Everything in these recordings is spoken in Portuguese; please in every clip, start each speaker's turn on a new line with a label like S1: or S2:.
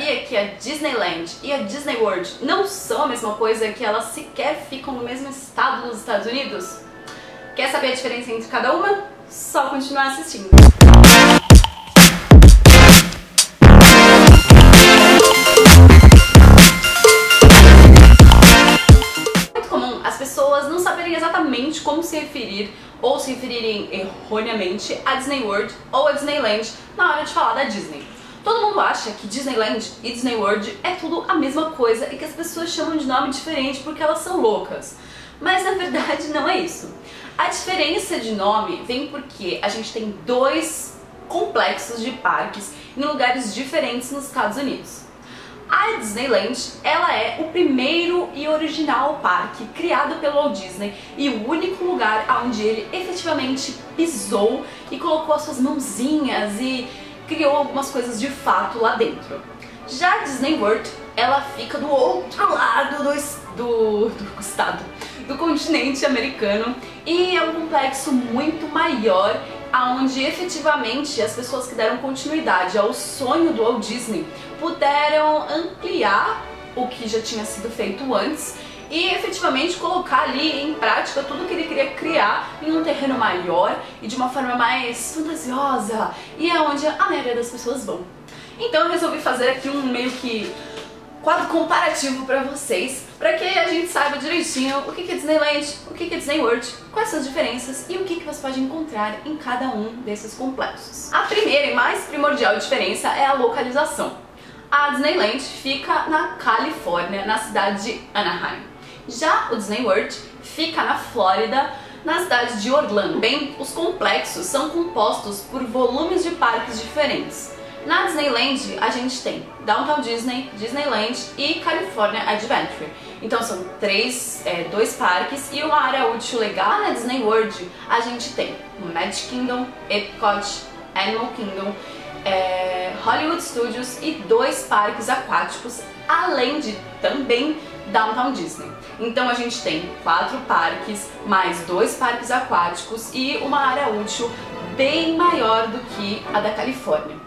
S1: sabia que a Disneyland e a Disney World não são a mesma coisa, que elas sequer ficam no mesmo estado dos Estados Unidos? Quer saber a diferença entre cada uma? Só continuar assistindo. Muito comum as pessoas não saberem exatamente como se referir ou se referirem erroneamente a Disney World ou a Disneyland na hora de falar da Disney. Todo mundo acha que Disneyland e Disney World é tudo a mesma coisa e que as pessoas chamam de nome diferente porque elas são loucas. Mas na verdade não é isso. A diferença de nome vem porque a gente tem dois complexos de parques em lugares diferentes nos Estados Unidos. A Disneyland, ela é o primeiro e original parque criado pelo Walt Disney e o único lugar onde ele efetivamente pisou e colocou as suas mãozinhas e criou algumas coisas de fato lá dentro. Já a Disney World, ela fica do outro lado do continente americano e é um complexo muito maior, onde efetivamente as pessoas que deram continuidade ao sonho do Walt Disney puderam ampliar o que já tinha sido feito antes e efetivamente colocar ali em prática tudo que ele queria criar em um terreno maior e de uma forma mais fantasiosa, e é onde a maioria das pessoas vão. Então eu resolvi fazer aqui um meio que quadro comparativo para vocês, para que a gente saiba direitinho o que é Disneyland, o que é Disney World, quais são as diferenças e o que você pode encontrar em cada um desses complexos. A primeira e mais primordial diferença é a localização. A Disneyland fica na Califórnia, na cidade de Anaheim. Já o Disney World fica na Flórida, na cidade de Orlando. Bem, os complexos são compostos por volumes de parques diferentes. Na Disneyland a gente tem Downtown Disney, Disneyland e California Adventure. Então são dois parques e uma área útil legal. Na Disney World a gente tem Magic Kingdom, Epcot, Animal Kingdom, Hollywood Studios e 2 parques aquáticos, além de também Downtown Disney. Então a gente tem 4 parques, mais 2 parques aquáticos e uma área útil bem maior do que a da Califórnia.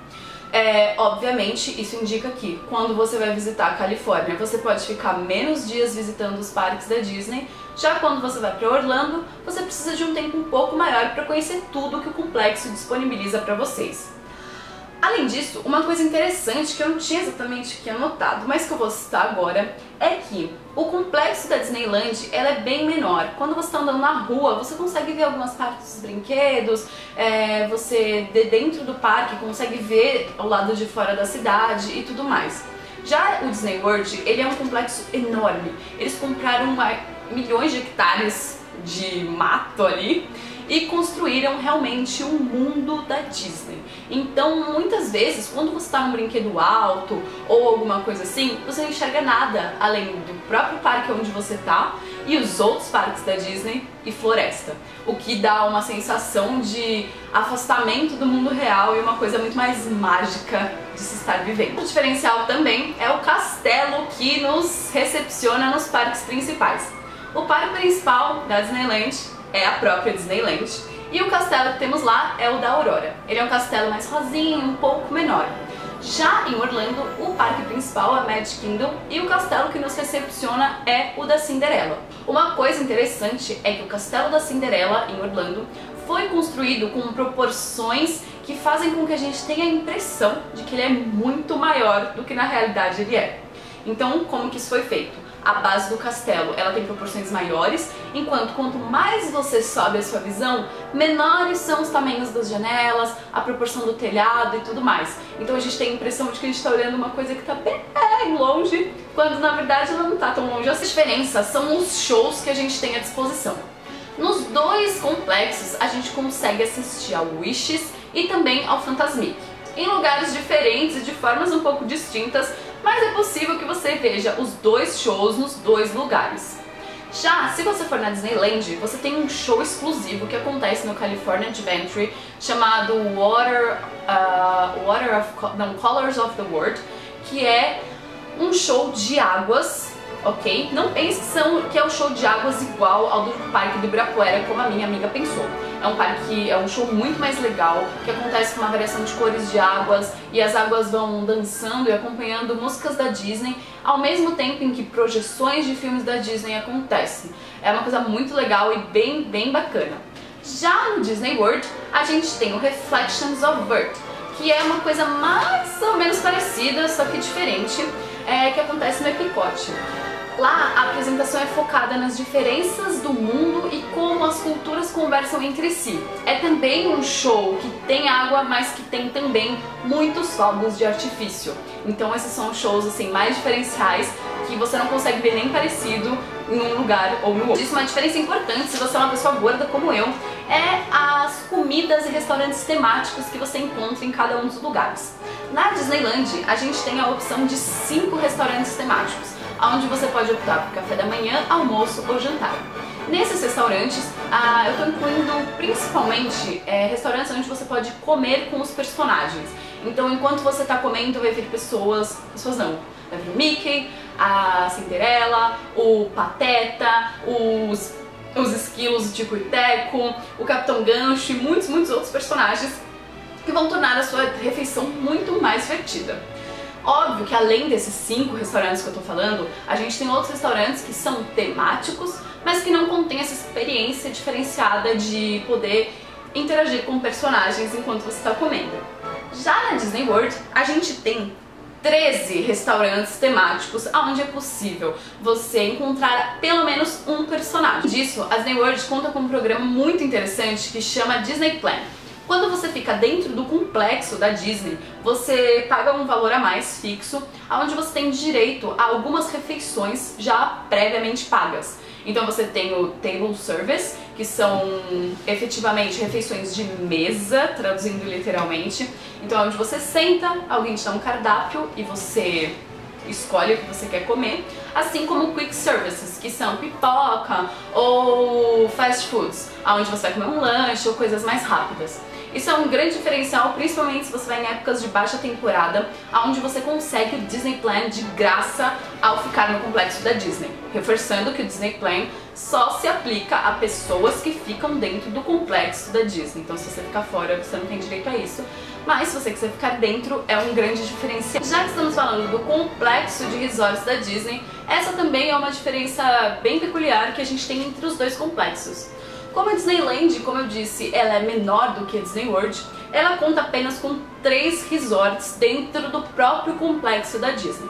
S1: Obviamente, isso indica que quando você vai visitar a Califórnia, você pode ficar menos dias visitando os parques da Disney. Já quando você vai para Orlando, você precisa de um tempo um pouco maior para conhecer tudo que o complexo disponibiliza para vocês. Além disso, uma coisa interessante que eu não tinha exatamente aqui anotado, mas que eu vou citar agora, é que o complexo da Disneyland ela é bem menor. Quando você está andando na rua, você consegue ver algumas partes dos brinquedos, você dentro do parque consegue ver o lado de fora da cidade e tudo mais. Já o Disney World, ele é um complexo enorme. Eles compraram milhões de hectares de mato ali e construíram realmente um mundo da Disney. Então, muitas vezes, quando você está num brinquedo alto ou alguma coisa assim, você não enxerga nada além do próprio parque onde você está e os outros parques da Disney e floresta, o que dá uma sensação de afastamento do mundo real e uma coisa muito mais mágica de se estar vivendo. O diferencial também é o castelo que nos recepciona nos parques principais. O parque principal da Disneyland é a própria Disneyland e o castelo que temos lá é o da Aurora. Ele é um castelo mais rosinho, um pouco menor. Já em Orlando, o parque principal é a Magic Kingdom e o castelo que nos recepciona é o da Cinderela. Uma coisa interessante é que o castelo da Cinderela em Orlando foi construído com proporções que fazem com que a gente tenha a impressão de que ele é muito maior do que na realidade ele é. Então, como que isso foi feito? A base do castelo ela tem proporções maiores, enquanto quanto mais você sobe a sua visão, menores são os tamanhos das janelas, a proporção do telhado e tudo mais. Então a gente tem a impressão de que a gente está olhando uma coisa que está bem longe, quando na verdade ela não está tão longe. As diferenças são os shows que a gente tem à disposição. Nos dois complexos a gente consegue assistir ao Wishes e também ao Fantasmic, em lugares diferentes e de formas um pouco distintas, mas é possível que você veja os dois shows nos dois lugares. Já se você for na Disneyland, você tem um show exclusivo que acontece no California Adventure chamado Colors of the World, que é um show de águas, ok? Não pense que é um show de águas igual ao do Parque do Ibirapuera, como a minha amiga pensou. É um parque, é um show muito mais legal, que acontece com uma variação de cores de águas e as águas vão dançando e acompanhando músicas da Disney, ao mesmo tempo em que projeções de filmes da Disney acontecem. É uma coisa muito legal e bem bacana. Já no Disney World, a gente tem o Reflections of Earth, que é uma coisa mais ou menos parecida, só que diferente, que acontece no Epcot. Lá, a apresentação é focada nas diferenças do mundo e como as culturas conversam entre si. É também um show que tem água, mas que tem também muitos fogos de artifício. Então esses são os shows assim, mais diferenciais, que você não consegue ver nem parecido em um lugar ou no outro. Isso é uma diferença importante se você é uma pessoa gorda como eu, é as comidas e restaurantes temáticos que você encontra em cada um dos lugares. Na Disneyland, a gente tem a opção de 5 restaurantes temáticos, onde você pode optar por café da manhã, almoço ou jantar. Nesses restaurantes, eu estou incluindo principalmente restaurantes onde você pode comer com os personagens. Então, enquanto você está comendo, vai vir pessoas não, vai vir o Mickey, a Cinderela, o Pateta, os esquilos de Tico e Teco, o Capitão Gancho e muitos outros personagens que vão tornar a sua refeição muito mais divertida. Óbvio que além desses 5 restaurantes que eu tô falando, a gente tem outros restaurantes que são temáticos, mas que não contêm essa experiência diferenciada de poder interagir com personagens enquanto você está comendo. Já na Disney World, a gente tem 13 restaurantes temáticos onde é possível você encontrar pelo menos um personagem. Disso, a Disney World conta com um programa muito interessante que chama Disney Plan. Quando você fica dentro do complexo da Disney, você paga um valor a mais fixo, onde você tem direito a algumas refeições já previamente pagas. Então você tem o Table Service, que são efetivamente refeições de mesa, traduzindo literalmente. Então onde você senta, alguém te dá um cardápio e você escolhe o que você quer comer, assim como Quick Services, que são pipoca ou fast foods, onde você vai comer um lanche ou coisas mais rápidas. Isso é um grande diferencial, principalmente se você vai em épocas de baixa temporada, onde você consegue o Disney Plan de graça ao ficar no complexo da Disney. Reforçando que o Disney Plan só se aplica a pessoas que ficam dentro do complexo da Disney. Então se você ficar fora, você não tem direito a isso. Mas se você quiser ficar dentro, é um grande diferencial. Já que estamos falando do complexo de resorts da Disney, essa também é uma diferença bem peculiar que a gente tem entre os dois complexos. Como a Disneyland, como eu disse, ela é menor do que a Disney World, ela conta apenas com 3 resorts dentro do próprio complexo da Disney.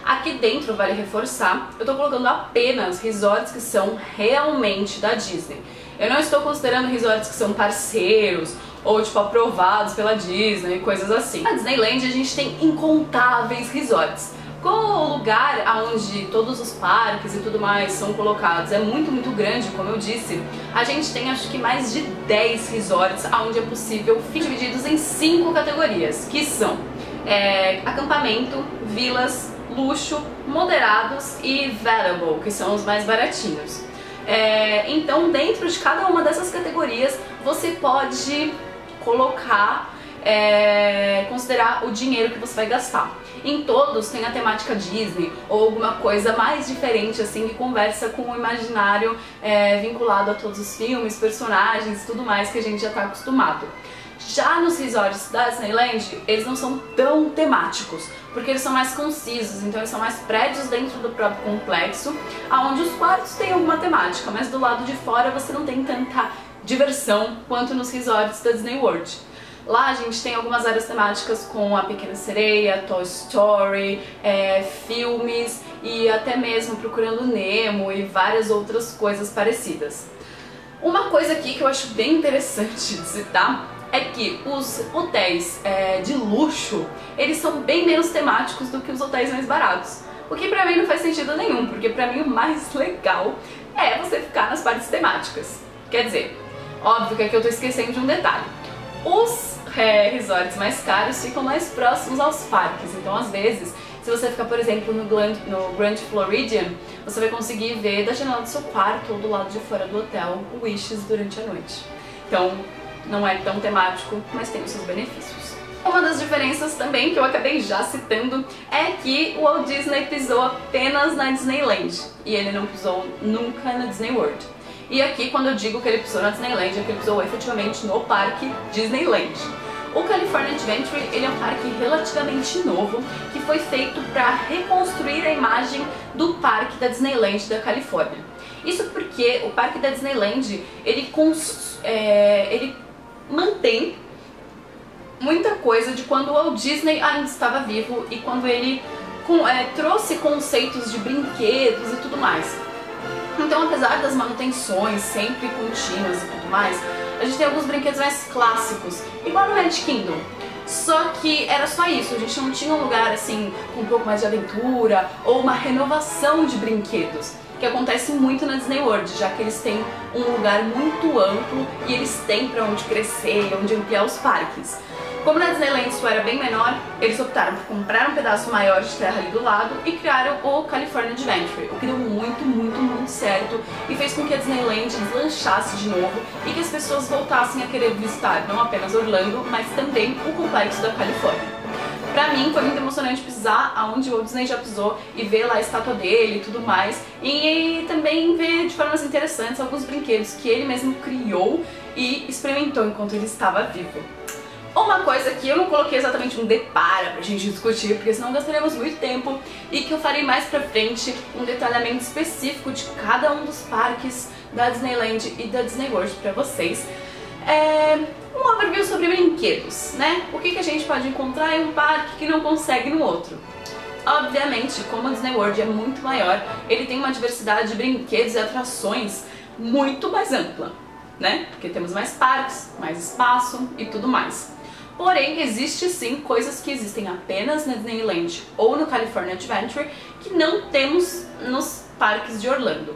S1: Aqui dentro, vale reforçar, eu estou colocando apenas resorts que são realmente da Disney. Eu não estou considerando resorts que são parceiros ou tipo aprovados pela Disney, coisas assim. Na Disneyland a gente tem incontáveis resorts. Como o lugar onde todos os parques e tudo mais são colocados é muito grande, como eu disse, a gente tem acho que mais de 10 resorts onde é possível, divididos em 5 categorias, que são acampamento, vilas, luxo, moderados e valuable, que são os mais baratinhos. Então dentro de cada uma dessas categorias você pode colocar, considerar o dinheiro que você vai gastar. Em todos tem a temática Disney ou alguma coisa mais diferente assim que conversa com o imaginário vinculado a todos os filmes, personagens e tudo mais que a gente já está acostumado. Já nos resorts da Disneyland, eles não são tão temáticos, porque eles são mais concisos, então eles são mais prédios dentro do próprio complexo, onde os quartos têm alguma temática, mas do lado de fora você não tem tanta diversão quanto nos resorts da Disney World. Lá a gente tem algumas áreas temáticas com a Pequena Sereia, Toy Story, filmes e até mesmo Procurando Nemo e várias outras coisas parecidas. Uma coisa aqui que eu acho bem interessante de citar é que os hotéis de luxo, eles são bem menos temáticos do que os hotéis mais baratos. O que pra mim não faz sentido nenhum, porque pra mim o mais legal é você ficar nas partes temáticas. Quer dizer, óbvio que aqui eu tô esquecendo de um detalhe. Os resorts mais caros ficam mais próximos aos parques, então às vezes, se você ficar, por exemplo, no Grand Floridian, você vai conseguir ver da janela do seu quarto ou do lado de fora do hotel o Wishes durante a noite. Então, não é tão temático, mas tem os seus benefícios. Uma das diferenças também, que eu acabei já citando, é que o Walt Disney pisou apenas na Disneyland e ele não pisou nunca na Disney World. E aqui, quando eu digo que ele pisou na Disneyland, é que ele pisou efetivamente no parque Disneyland. O California Adventure, ele é um parque relativamente novo, que foi feito para reconstruir a imagem do parque da Disneyland da Califórnia. Isso porque o parque da Disneyland, ele mantém muita coisa de quando o Walt Disney ainda estava vivo e quando ele trouxe conceitos de brinquedos e tudo mais. Então, apesar das manutenções sempre contínuas e tudo mais, a gente tem alguns brinquedos mais clássicos, igual no Magic Kingdom. Só que era só isso, a gente não tinha um lugar assim com um pouco mais de aventura ou uma renovação de brinquedos, que acontece muito na Disney World, já que eles têm um lugar muito amplo e eles têm para onde crescer, onde ampliar os parques. Como na Disneyland isso era bem menor, eles optaram por comprar um pedaço maior de terra ali do lado e criaram o California Adventure, o que deu muito certo e fez com que a Disneyland deslanchasse de novo e que as pessoas voltassem a querer visitar não apenas Orlando, mas também o complexo da Califórnia. Pra mim foi muito emocionante pisar aonde o Walt Disney já pisou e ver lá a estátua dele e tudo mais, e também ver de formas interessantes alguns brinquedos que ele mesmo criou e experimentou enquanto ele estava vivo. Uma coisa que eu não coloquei exatamente um depara pra gente discutir, porque senão gastaríamos muito tempo, e que eu farei mais pra frente um detalhamento específico de cada um dos parques da Disneyland e da Disney World pra vocês. Um overview sobre brinquedos, né? O que a gente pode encontrar em um parque que não consegue no outro. Obviamente, como a Disney World é muito maior, ele tem uma diversidade de brinquedos e atrações muito mais ampla, né? Porque temos mais parques, mais espaço e tudo mais. Porém, existe sim coisas que existem apenas na Disneyland ou no California Adventure que não temos nos parques de Orlando.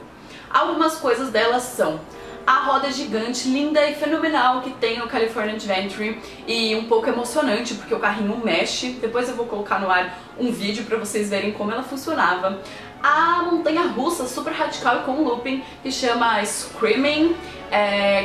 S1: Algumas coisas delas são a roda gigante, linda e fenomenal que tem no California Adventure e um pouco emocionante porque o carrinho mexe. Depois eu vou colocar no ar um vídeo pra vocês verem como ela funcionava. A montanha-russa super radical e com looping que chama Screaming,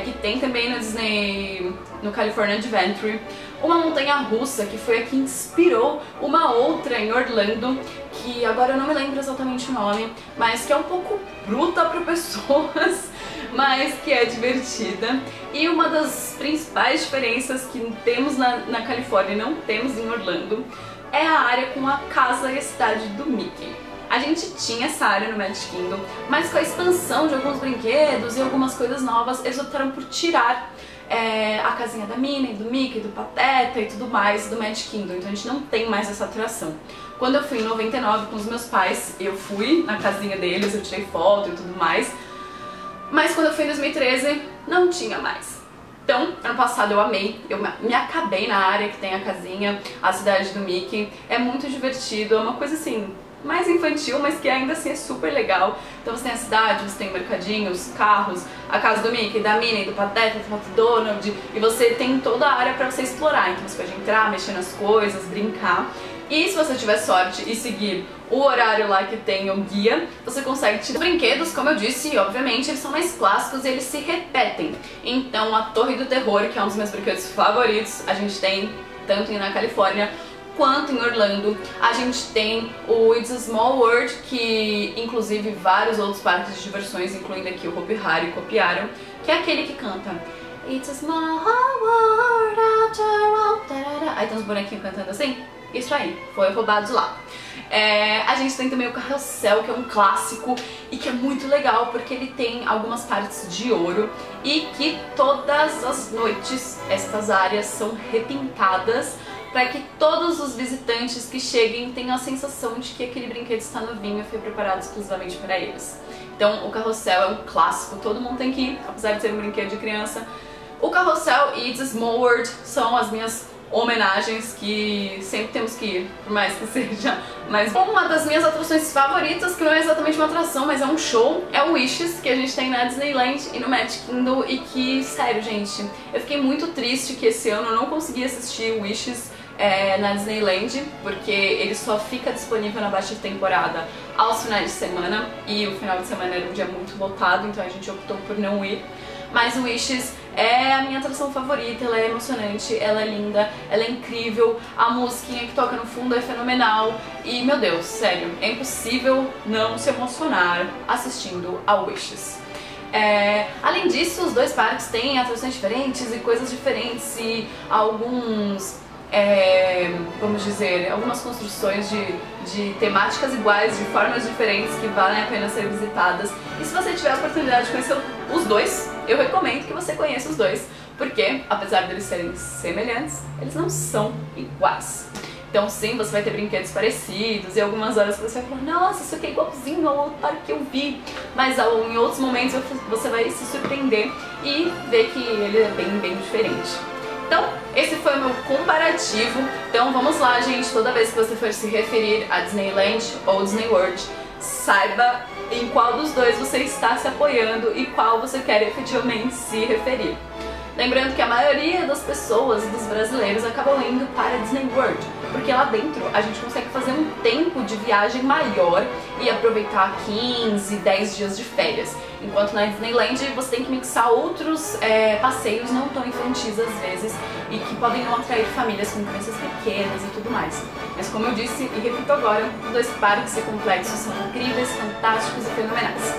S1: que tem também na Disney, no California Adventure. Uma montanha-russa que foi a que inspirou uma outra em Orlando, que agora eu não me lembro exatamente o nome, mas que é um pouco bruta para pessoas, mas que é divertida. E uma das principais diferenças que temos na Califórnia e não temos em Orlando é a área com a casa e a cidade do Mickey. A gente tinha essa área no Magic Kingdom, mas com a expansão de alguns brinquedos e algumas coisas novas, eles optaram por tirar a casinha da Minnie, do Mickey, do Pateta e tudo mais do Magic Kingdom, então a gente não tem mais essa atração. Quando eu fui em 99 com os meus pais, eu fui na casinha deles, eu tirei foto e tudo mais, mas quando eu fui em 2013, não tinha mais. Então, ano passado eu amei, eu me acabei na área que tem a casinha, a cidade do Mickey, é muito divertido, é uma coisa assim, mais infantil, mas que ainda assim é super legal. Então você tem a cidade, você tem mercadinhos, carros, a casa do Mickey, da Minnie, do Pateta, do Pato Donald, e você tem toda a área pra você explorar, então você pode entrar, mexer nas coisas, brincar. E se você tiver sorte e seguir o horário lá que tem o guia, você consegue tirar brinquedos, como eu disse, e obviamente eles são mais clássicos e eles se repetem. Então a Torre do Terror, que é um dos meus brinquedos favoritos, a gente tem tanto na Califórnia quanto em Orlando. A gente tem o It's a Small World, que inclusive vários outros parques de diversões, incluindo aqui o Hopi Hari, copiaram, que é aquele que canta It's a small world after all, aí tem uns bonequinhos cantando assim. Isso aí, foi roubado lá. A gente tem também o Carrossel, que é um clássico e que é muito legal porque ele tem algumas partes de ouro e que todas as noites estas áreas são repintadas para que todos os visitantes que cheguem tenham a sensação de que aquele brinquedo está novinho e foi preparado exclusivamente para eles. Então o Carrossel é um clássico, todo mundo tem que ir, apesar de ser um brinquedo de criança. O Carrossel e It's a Small World são as minhas homenagens que sempre temos que ir, por mais que seja. Mas uma das minhas atrações favoritas, que não é exatamente uma atração, mas é um show, é o Wishes, que a gente tem na Disneyland e no Magic Kingdom, e que, sério, gente, eu fiquei muito triste que esse ano eu não consegui assistir o Wishes na Disneyland, porque ele só fica disponível na baixa temporada aos finais de semana, e o final de semana era um dia muito lotado, então a gente optou por não ir. Mas o Wishes é a minha atração favorita, ela é emocionante, ela é linda, ela é incrível, a musiquinha que toca no fundo é fenomenal e, meu Deus, sério, é impossível não se emocionar assistindo ao Wishes. Além disso, os dois parques têm atrações diferentes e coisas diferentes e alguns, vamos dizer, algumas construções de temáticas iguais, de formas diferentes que valem a pena ser visitadas. E se você tiver a oportunidade de conhecer os dois, eu recomendo que você conheça os dois, porque apesar deles serem semelhantes, eles não são iguais. Então sim, você vai ter brinquedos parecidos e algumas horas que você vai falar, nossa, isso aqui é igualzinho ao outro parque que eu vi. Mas em outros momentos você vai se surpreender e ver que ele é bem diferente. Então, esse foi o meu comparativo. Então vamos lá, gente, toda vez que você for se referir a Disneyland ou Disney World, saiba em qual dos dois você está se apoiando e qual você quer efetivamente se referir. Lembrando que a maioria das pessoas, dos brasileiros, acabam indo para Disney World, porque lá dentro a gente consegue fazer um tempo de viagem maior e aproveitar 15, 10 dias de férias. Enquanto na Disneyland você tem que mixar outros passeios não tão infantis às vezes e que podem não atrair famílias com crianças pequenas e tudo mais. Mas como eu disse e repito agora, os dois parques e complexos são incríveis, fantásticos e fenomenais.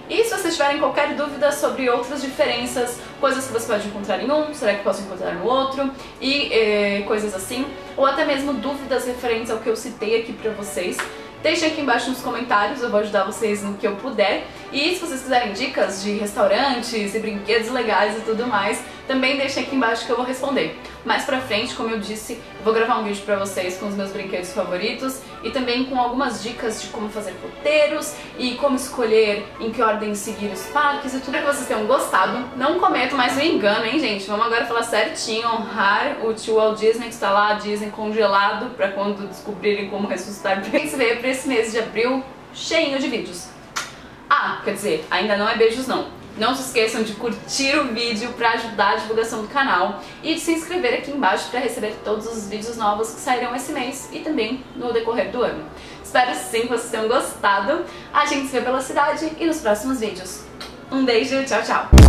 S1: E se vocês tiverem qualquer dúvida sobre outras diferenças, coisas que você pode encontrar em um, será que posso encontrar no outro, e coisas assim, ou até mesmo dúvidas referentes ao que eu citei aqui pra vocês, deixem aqui embaixo nos comentários, eu vou ajudar vocês no que eu puder. E se vocês quiserem dicas de restaurantes e brinquedos legais e tudo mais, também deixem aqui embaixo que eu vou responder. Mais pra frente, como eu disse, eu vou gravar um vídeo pra vocês com os meus brinquedos favoritos e também com algumas dicas de como fazer roteiros e como escolher em que ordem seguir os parques e tudo. Espero que vocês tenham gostado. Não cometam mais um engano, hein, gente? Vamos agora falar certinho, honrar o tio Walt Disney que está lá, Disney congelado, pra quando descobrirem como ressuscitar. A gente se vê pra esse mês de abril cheinho de vídeos. Ah, quer dizer, ainda não é beijos não. Não se esqueçam de curtir o vídeo para ajudar a divulgação do canal e de se inscrever aqui embaixo para receber todos os vídeos novos que sairão esse mês e também no decorrer do ano. Espero sim que vocês tenham gostado. A gente se vê pela cidade e nos próximos vídeos. Um beijo, tchau, tchau!